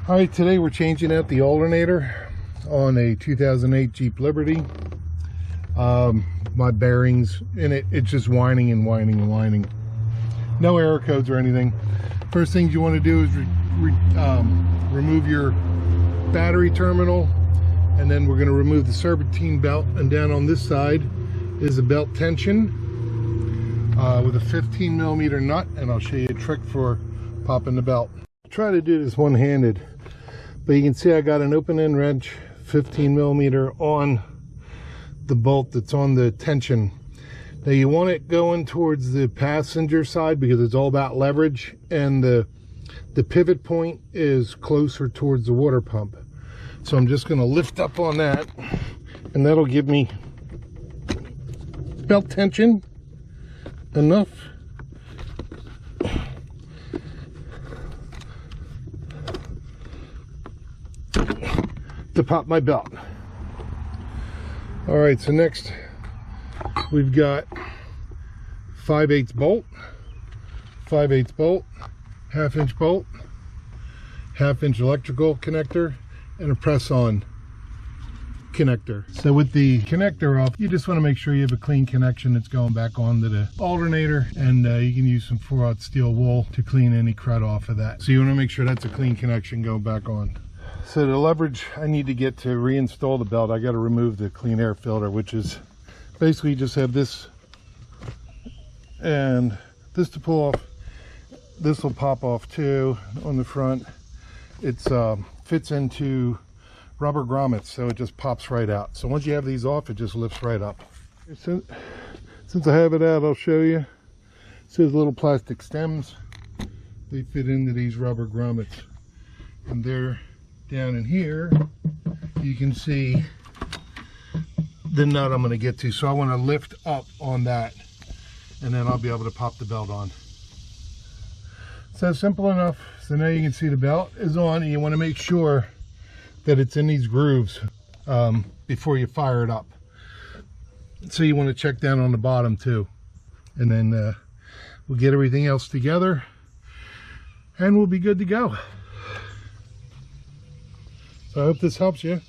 All right, today we're changing out the alternator on a 2008 Jeep Liberty. My bearings in it, it's just whining and whining and whining. No error codes or anything. First things you want to do is remove your battery terminal, and then we're going to remove the serpentine belt, and down on this side is a belt tension with a 15mm nut, and I'll show you a trick for popping the belt. I'll try to do this one-handed, but you can see I got an open end wrench 15mm on the bolt that's on the tension. Now you want it going towards the passenger side because it's all about leverage, and the pivot point is closer towards the water pump. So I'm just going to lift up on that, and that'll give me belt tension enough to pop my belt. All right, so next we've got 5/8 bolt, 5/8 bolt, 1/2 inch bolt, 1/2 inch electrical connector, and a press-on connector. So with the connector off, you just want to make sure you have a clean connection that's going back onto the alternator, and you can use some 4/0 steel wool to clean any crud off of that. So you want to make sure that's a clean connection going back on. So the leverage I need to get to reinstall the belt, I got to remove the clean air filter, which is basically you just have this and this to pull off. This will pop off too on the front. It's fits into rubber grommets, so it just pops right out. So once you have these off, it just lifts right up. Since I have it out, I'll show you. It says little plastic stems. They fit into these rubber grommets, and they're down in here. You can see the nut I'm going to get to, so I want to lift up on that, and then I'll be able to pop the belt on. So simple enough. So now you can see the belt is on, and you want to make sure that it's in these grooves before you fire it up. So you want to check down on the bottom too, and then we'll get everything else together and we'll be good to go. So I hope this helps you.